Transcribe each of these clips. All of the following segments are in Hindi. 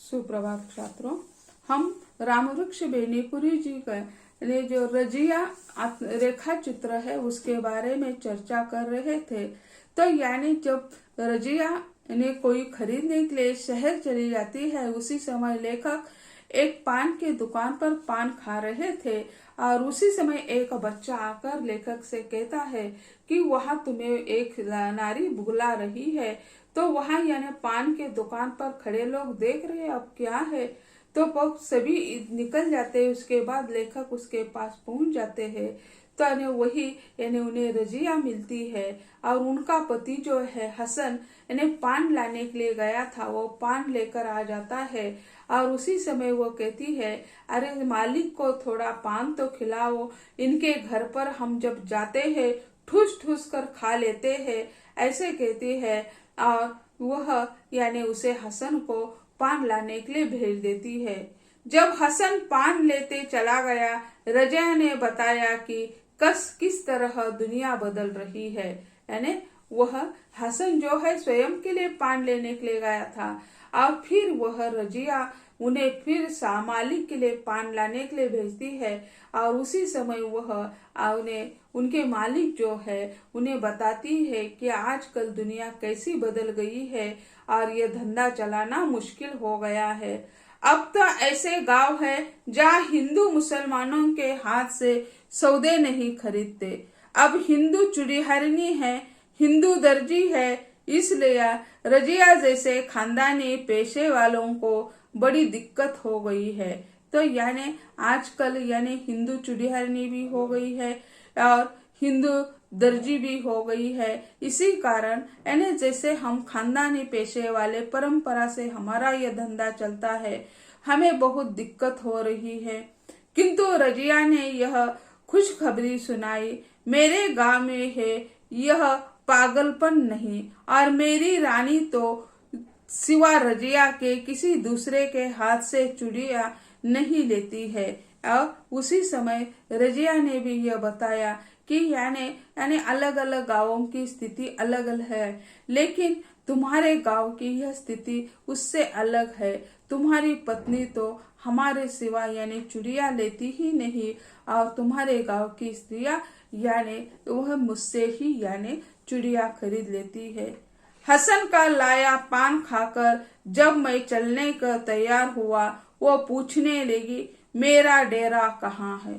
सुप्रभात छात्रों। हम रामवृक्ष बेनीपुरी जी का ने जो रजिया रेखा चित्र है उसके बारे में चर्चा कर रहे थे। तो यानी जब रजिया ने कोई खरीदने के लिए शहर चली जाती है, उसी समय लेखक एक पान की दुकान पर पान खा रहे थे और उसी समय एक बच्चा आकर लेखक से कहता है कि वहाँ तुम्हें एक नारी बुला रही है। तो वहाँ यानी पान के दुकान पर खड़े लोग देख रहे हैं अब क्या है, तो वो सभी निकल जाते हैं। उसके बाद लेखक उसके पास पहुंच जाते हैं तो वही यानी उन्हें रजिया मिलती है और उनका पति जो है हसन यानी पान लाने के लिए गया था, वो पान लेकर आ जाता है और उसी समय वो कहती है, अरे मालिक को थोड़ा पान तो खिलाओ, इनके घर पर हम जब जाते हैं ठूस ठूस कर खा लेते हैं, ऐसे कहती है। और वह यानी उसे हसन को पान लाने के लिए भेज देती है। जब हसन पान लेते चला गया, रजिया ने बताया कि किस तरह दुनिया बदल रही है। यानी वह हसन जो है स्वयं के लिए पान लेने के लिए गया था और फिर वह रजिया उन्हें फिर मालिक के लिए पान लाने के लिए भेजती है और उसी समय वह उन्हें उनके मालिक जो है उन्हें बताती है कि आजकल दुनिया कैसी बदल गई है और ये धंधा चलाना मुश्किल हो गया है। अब तो ऐसे गांव है जहाँ हिंदू मुसलमानों के हाथ से सौदे नहीं खरीदते। अब हिंदू चुड़ीहरनी है, हिंदू दर्जी है, इसलिए रजिया जैसे खानदानी पेशे वालों को बड़ी दिक्कत हो गई है। तो यानी आजकल यानी हिंदू चुड़ीहरनी भी हो गई है और हिंदू दर्जी भी हो गई है। इसी कारण यानी जैसे हम खानदानी पेशे वाले परंपरा से हमारा यह धंधा चलता है, हमें बहुत दिक्कत हो रही है। किंतु रजिया ने यह खुशखबरी सुनाई, मेरे गांव में है यह पागलपन नहीं और मेरी रानी तो सिवा रजिया के किसी दूसरे के हाथ से चूड़ियां नहीं लेती है। और उसी समय रजिया ने भी यह बताया कि यानी अलग अलग गांवों की स्थिति अलग अलग है, लेकिन तुम्हारे गांव की यह स्थिति उससे अलग है। तुम्हारी पत्नी तो हमारे सिवा यानी चूड़ियां लेती ही नहीं और तुम्हारे गांव की स्त्रियां यानी वह मुझसे ही यानी चूड़ियां खरीद लेती है। हसन का लाया पान खाकर जब मैं चलने का तैयार हुआ, वो पूछने लगी मेरा डेरा कहाँ है।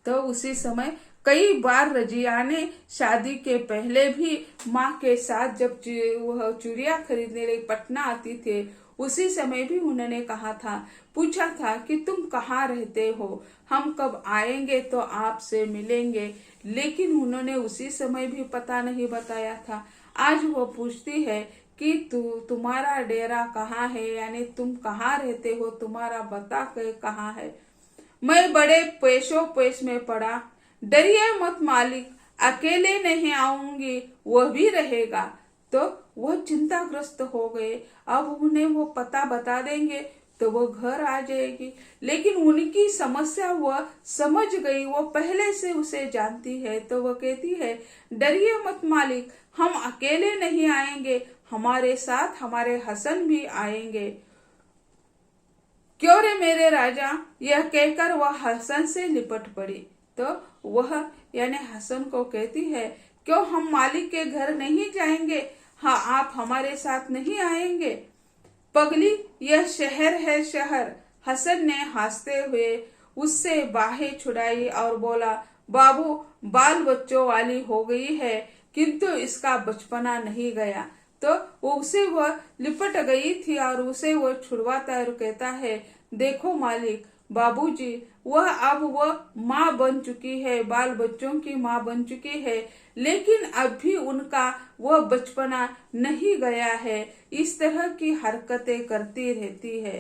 तो उसी समय कई बार रजिया ने शादी के पहले भी माँ के साथ जब वह चूड़ियां खरीदने लिए पटना आती थे, उसी समय भी उन्होंने कहा था, पूछा था कि तुम कहाँ रहते हो, हम कब आएंगे तो आपसे मिलेंगे, लेकिन उन्होंने उसी समय भी पता नहीं बताया था। आज वो पूछती है कि तुम्हारा डेरा कहाँ है, यानी तुम कहाँ रहते हो, तुम्हारा पता कहाँ है। मैं बड़े पेशो पेश में पड़ा, डरिए मत मालिक, अकेले नहीं आऊंगी, वह भी रहेगा। तो वह चिंताग्रस्त हो गए। अब उन्हें वो पता बता देंगे तो वो घर आ जाएगी, लेकिन उनकी समस्या वह समझ गई, वो पहले से उसे जानती है। तो वो कहती है, डरिए मत मालिक, हम अकेले नहीं आएंगे, हमारे साथ हमारे हसन भी आएंगे। क्यों रे मेरे राजा, यह कहकर वह हसन से लिपट पड़ी। तो वह यानी हसन को कहती है, क्यों हम मालिक के घर नहीं जाएंगे, हाँ आप हमारे साथ नहीं आएंगे। पगली, यह शहर है शहर। हसन ने हंसते हुए उससे बाहें छुड़ाई और बोला, बाबू बाल बच्चों वाली हो गई है, किंतु इसका बचपना नहीं गया। तो उसे वह लिपट गई थी और उसे वह छुड़वाता है और कहता है, देखो मालिक, बाबूजी वह माँ बन चुकी है, बाल बच्चों की माँ बन चुकी है, लेकिन अब भी उनका वह बचपना नहीं गया है, इस तरह की हरकतें करती रहती है।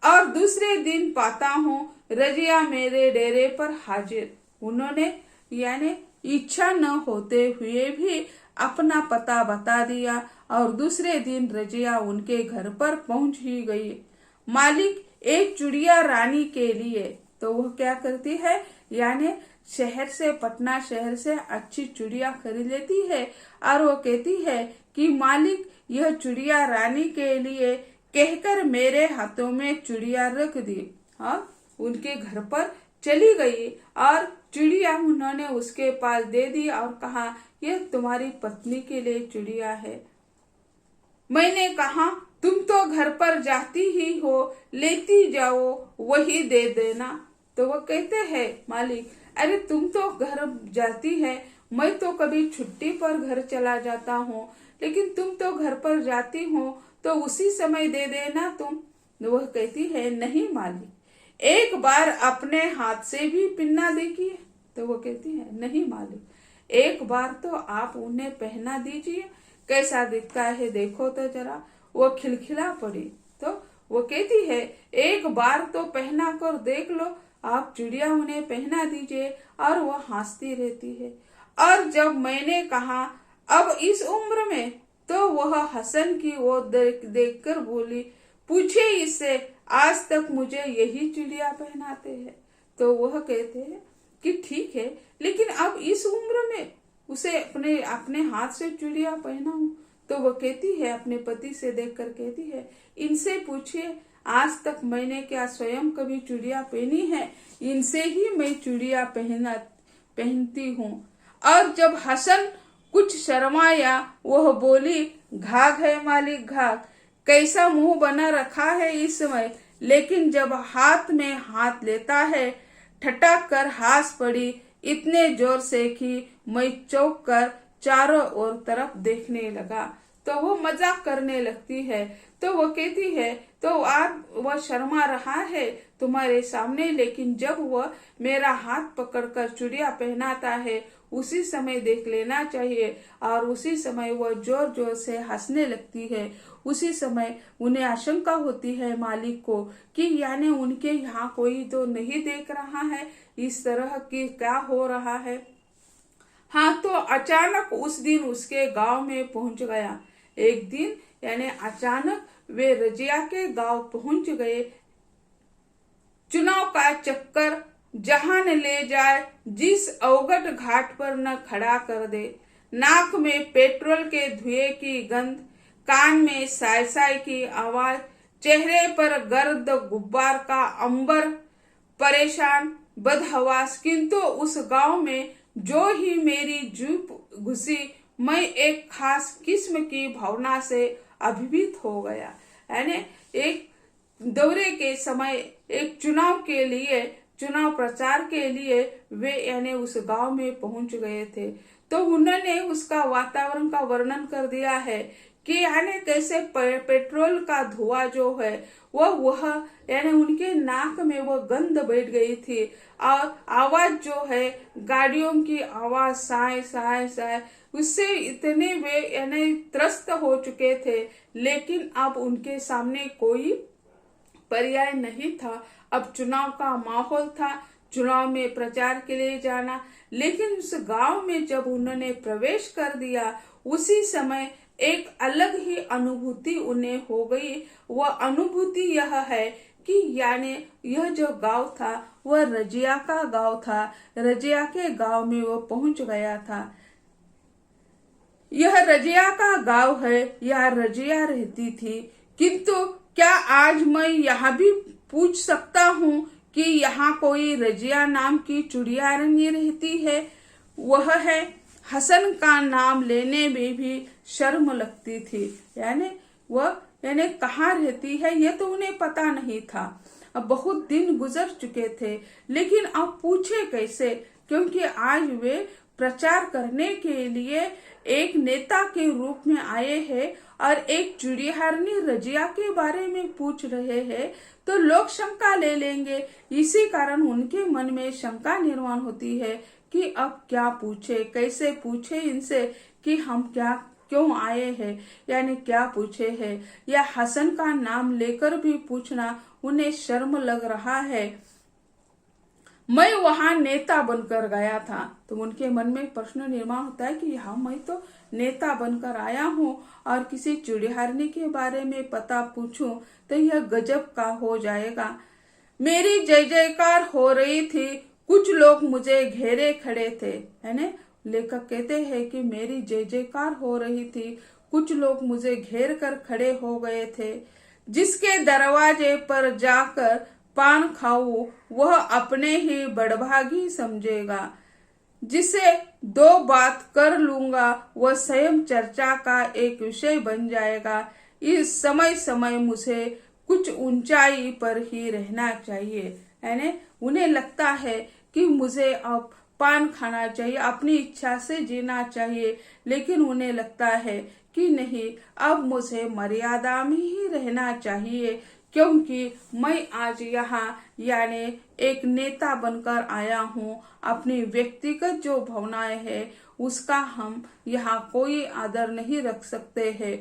और दूसरे दिन पाता हूँ रजिया मेरे डेरे पर हाजिर। उन्होंने यानी इच्छा न होते हुए भी अपना पता बता दिया और दूसरे दिन रजिया उनके घर पर पहुंच ही गई। मालिक, एक चूड़िया रानी के लिए। तो वह क्या करती है, यानी शहर से पटना शहर से अच्छी चूड़िया खरीद लेती है और वो कहती है कि मालिक, यह चूड़िया रानी के लिए कहकर मेरे हाथों में चिड़िया रख दी और उनके घर पर चली गई और चिड़िया उन्होंने उसके पास दे दी और कहा, यह तुम्हारी पत्नी के लिए चिड़िया है। मैंने कहा, तुम तो घर पर जाती ही हो, लेती जाओ, वही दे देना। तो वो कहते हैं, मालिक, अरे तुम तो घर जाती है, मैं तो कभी छुट्टी पर घर चला जाता हूँ, लेकिन तुम तो घर पर जाती हो तो उसी समय दे देना तुम। वह कहती है, नहीं मालिक, एक बार अपने हाथ से भी पहना देखिए। तो वो कहती है, नहीं मालिक, एक बार तो आप उन्हें पहना दीजिए, कैसा दिखता है देखो तो जरा। वो खिलखिला पड़ी। तो वो कहती है, एक बार तो पहना कर देख लो। आप चिड़िया उन्हें पहना दीजिए और वो हंसती रहती है। और जब मैंने कहा अब इस उम्र में, तो वह हसन की ओर देखकर बोली, पूछे इससे, आज तक मुझे यही चिड़िया पहनाते हैं। तो वह कहते हैं कि ठीक है, लेकिन अब इस उम्र में उसे अपने हाथ से चिड़िया पहनाऊं। तो वह कहती है, अपने पति से देखकर कहती है, इनसे पूछिए, आज तक मैंने क्या स्वयं कभी चूड़िया पहनी है? इनसे ही मैं चूड़िया पहनती हूँ। और जब हसन कुछ शर्माया, वह बोली, घाघ है मालिक, घाघ, कैसा मुंह बना रखा है इस समय। लेकिन जब हाथ में हाथ लेता है, ठटक कर हंस पड़ी, इतने जोर से कि मैं चौंक कर चारों ओर तरफ देखने लगा। तो वो मजाक करने लगती है। तो वो कहती है, तो आप वह शर्मा रहा है तुम्हारे सामने, लेकिन जब वह मेरा हाथ पकड़कर चूड़िया पहनाता है, उसी समय देख लेना चाहिए। और उसी समय वह जोर जोर से हंसने लगती है। उसी समय उन्हें आशंका होती है मालिक को कि यानी उनके यहाँ कोई तो नहीं देख रहा है, इस तरह की क्या हो रहा है। हाँ, तो अचानक उस दिन उसके गांव में पहुंच गया। एक दिन यानी अचानक वे रजिया के गांव पहुंच गए। चुनाव का चक्कर जहां न ले जाए, जिस अवगढ़ घाट पर न खड़ा कर दे। नाक में पेट्रोल के धुएं की गंध, कान में साय साय की आवाज, चेहरे पर गर्द गुब्बार का अंबर, परेशान बदहवास। किंतु उस गांव में जो ही मेरी जीप घुसी, मैं एक खास किस्म की भावना से अभिभूत हो गया। यानी एक दौरे के समय, एक चुनाव प्रचार के लिए वे यानी उस गांव में पहुंच गए थे। तो उन्होंने उसका वातावरण का वर्णन कर दिया है कि यानी कैसे पेट्रोल का धुआं जो है वह यानी उनके नाक में वह गंध बैठ गई थी। और आवाज जो है, गाड़ियों की आवाज, साय साय साय, उससे इतने वे यानी त्रस्त हो चुके थे। लेकिन अब उनके सामने कोई पर्याय नहीं था। अब चुनाव का माहौल था, चुनाव में प्रचार के लिए जाना। लेकिन उस गांव में जब उन्होंने प्रवेश कर दिया, उसी समय एक अलग ही अनुभूति उन्हें हो गई। वह अनुभूति यह है कि यानी यह जो गांव था वह रजिया का गांव था। रजिया के गांव में वो पहुंच गया था। यह रजिया का गांव है, यह रजिया रहती थी। किंतु क्या आज मैं यहाँ भी पूछ सकता हूँ कि यहाँ कोई रजिया नाम की चुड़िया नहीं रहती है? वह है हसन का नाम लेने में भी शर्म लगती थी। यानी वह यानी कहाँ रहती है ये तो उन्हें पता नहीं था। अब बहुत दिन गुजर चुके थे, लेकिन अब पूछे कैसे, क्योंकि आज वे प्रचार करने के लिए एक नेता के रूप में आए हैं और एक चुड़ियाहारनी रजिया के बारे में पूछ रहे हैं, तो लोग शंका ले लेंगे। इसी कारण उनके मन में शंका निर्माण होती है कि अब क्या पूछे, कैसे पूछे इनसे कि हम क्यों आए हैं, यानी क्या पूछे हैं। या हसन का नाम लेकर भी पूछना उन्हें शर्म लग रहा है। मैं वहां नेता बनकर गया था। तो उनके मन में प्रश्न निर्माण होता है कि हाँ, मैं तो नेता बनकर आया हूँ और किसी चुड़ियाहारनी के बारे में पता पूछूं तो यह गजब का हो जाएगा। मेरी जय जयकार हो रही थी, कुछ लोग मुझे घेरे खड़े थे। है ना, लेखक कहते हैं कि मेरी जय जयकार हो रही थी, कुछ लोग मुझे घेर कर खड़े हो गए थे। जिसके दरवाजे पर जाकर पान खाऊं वह अपने ही बड़भागी समझेगा। जिसे दो बात कर लूंगा वह स्वयं चर्चा का एक विषय बन जाएगा। इस समय समय मुझे कुछ ऊंचाई पर ही रहना चाहिए। यानी उन्हें लगता है कि मुझे अब पान खाना चाहिए, अपनी इच्छा से जीना चाहिए, लेकिन उन्हें लगता है कि नहीं, अब मुझे मर्यादा में ही रहना चाहिए, क्योंकि मैं आज यहाँ यानी एक नेता बनकर आया हूँ। अपनी व्यक्तिगत जो भावनाएं है उसका हम यहाँ कोई आदर नहीं रख सकते हैं।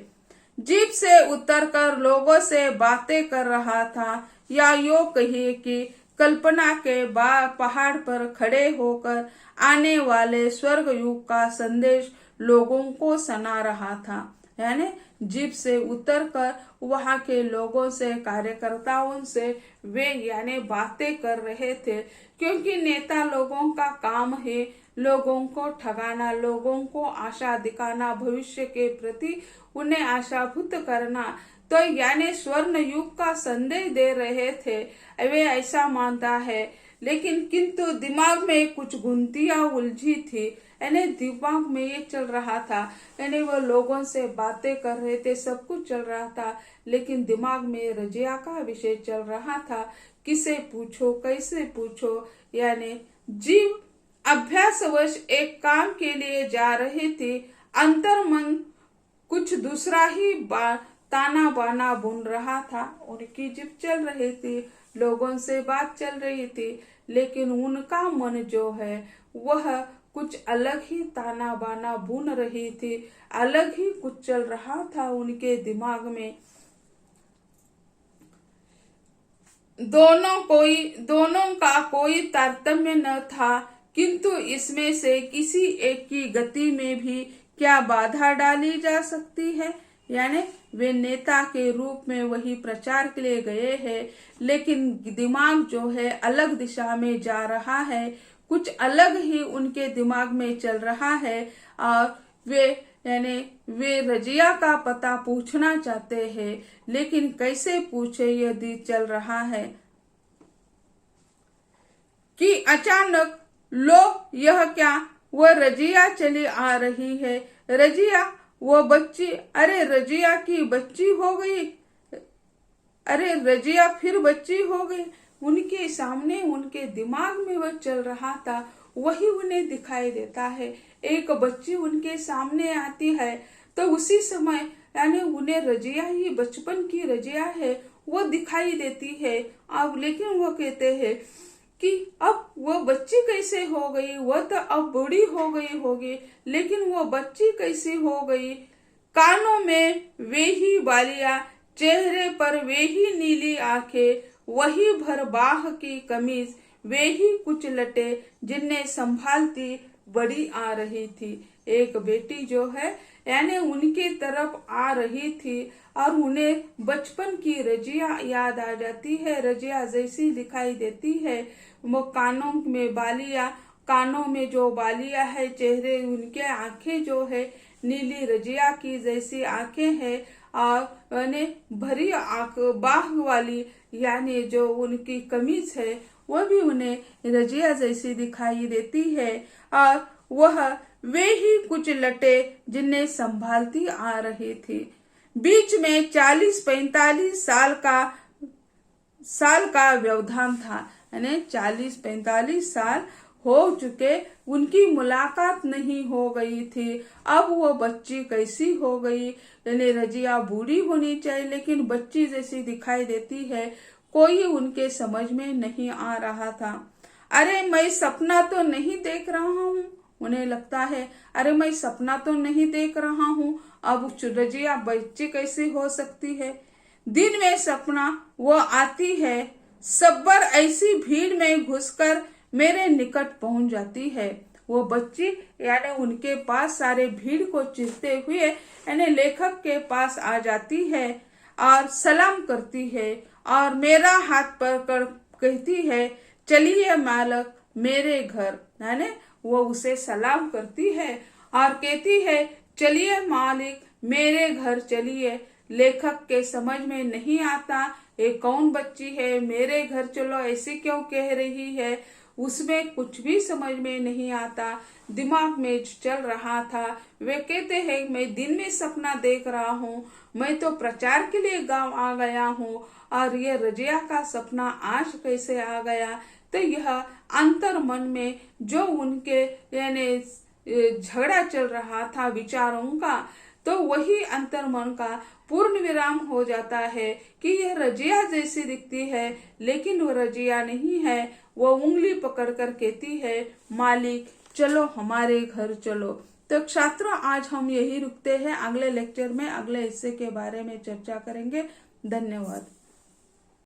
जीप से उतरकर लोगों से बातें कर रहा था, या यूं कहिए कि कल्पना के पहाड़ पर खड़े होकर आने वाले स्वर्ग युग का संदेश लोगों को सुना रहा था। यानी जीप से उतरकर वहां के लोगों से, कार्यकर्ताओं से वे यानी बातें कर रहे थे, क्योंकि नेता लोगों का काम है लोगों को ठगाना, लोगों को आशा दिखाना, भविष्य के प्रति उन्हें आशाभूत करना। तो यानी स्वर्ण युग का संदेश दे रहे थे, वे ऐसा मानता है। लेकिन किंतु दिमाग में कुछ गुंतियां उलझी थी, यानी दिमाग में ये चल रहा था, यानी वो लोगों से बातें कर रहे थे, सब कुछ चल रहा था, लेकिन दिमाग में रजिया का विषय चल रहा था। किसे पूछो, कैसे पूछो। यानी जीव अभ्यासवश एक काम के लिए जा रही थी, अंतर मन कुछ दूसरा ही ताना बाना बुन रहा था। उनकी जिप चल रही थी, लोगों से बात चल रही थी, लेकिन उनका मन जो है वह कुछ अलग ही ताना बाना बुन रही थी, अलग ही कुछ चल रहा था उनके दिमाग में। दोनों का कोई तारतम्य न था, किंतु इसमें से किसी एक की गति में भी क्या बाधा डाली जा सकती है। यानी वे नेता के रूप में वही प्रचार के लिए गए हैं, लेकिन दिमाग जो है अलग दिशा में जा रहा है, कुछ अलग ही उनके दिमाग में चल रहा है। और वे रजिया का पता पूछना चाहते हैं, लेकिन कैसे पूछे यदि चल रहा है कि अचानक लो यह क्या, वह रजिया चली आ रही है। रजिया वो बच्ची, अरे रजिया की बच्ची हो गई, अरे रजिया फिर बच्ची हो गई। उनके सामने उनके दिमाग में वह चल रहा था, वही उन्हें दिखाई देता है। एक बच्ची उनके सामने आती है तो उसी समय यानी उन्हें रजिया ही बचपन की रजिया है वो दिखाई देती है। अब लेकिन वो कहते हैं कि अब वो बच्ची कैसे हो गई, वह तो अब बूढ़ी हो गई होगी, लेकिन वो बच्ची कैसी हो गई। कानों में वे ही बालियां, चेहरे पर वे ही नीली आंखें, वही भर बाह की कमीज, वे ही कुछ लटे जिन्हें संभालती बड़ी आ रही थी। एक बेटी जो है यानी उनकी तरफ आ रही थी और उन्हें बचपन की रजिया याद आ जाती है। रजिया जैसी दिखाई देती है, वो कानों में बालियां, कानों में जो बालियां है, चेहरे उनके आंखें जो है नीली रजिया की जैसी आंखें हैं, और यानी भरी आंख बाह वाली यानी जो उनकी कमीज है वह भी उन्हें रजिया जैसी दिखाई देती है। और वह वे ही कुछ लटे जिन्हें संभालती आ रही थी। बीच में 40-45 साल का व्यवधान था, यानी 40-45 साल हो चुके, उनकी मुलाकात नहीं हो गई थी। अब वो बच्ची कैसी हो गई, यानी रजिया बूढ़ी होनी चाहिए लेकिन बच्ची जैसी दिखाई देती है, कोई उनके समझ में नहीं आ रहा था। अरे मैं सपना तो नहीं देख रहा हूँ, उन्हें लगता है अरे मैं सपना तो नहीं देख रहा हूँ, अब रजिया बच्ची कैसी हो सकती है। दिन में सपना वो आती है, सब्बर ऐसी भीड़ में घुसकर मेरे निकट पहुंच जाती है। वो बच्ची यानी उनके पास सारे भीड़ को चीरते हुए यानी लेखक के पास आ जाती है और सलाम करती है और मेरा हाथ पकड़ कहती है, चलिए मालक मेरे घर। यानी वो उसे सलाम करती है और कहती है, चलिए मालिक मेरे घर चलिए। लेखक के समझ में नहीं आता, ये कौन बच्ची है, मेरे घर चलो ऐसे क्यों कह रही है, उसमें कुछ भी समझ में नहीं आता। दिमाग में चल रहा था। वे कहते हैं मैं दिन में सपना देख रहा हूँ, मैं तो प्रचार के लिए गांव आ गया हूँ और ये रजिया का सपना आज कैसे आ गया। तो यह अंतर मन में जो उनके यानी झगड़ा चल रहा था विचारों का, तो वही अंतर मन का पूर्ण विराम हो जाता है कि यह रजिया जैसी दिखती है, लेकिन वो रजिया नहीं है। वो उंगली पकड़कर कहती है, मालिक चलो हमारे घर चलो। तो छात्रों, आज हम यही रुकते हैं। अगले लेक्चर में अगले हिस्से के बारे में चर्चा करेंगे। धन्यवाद।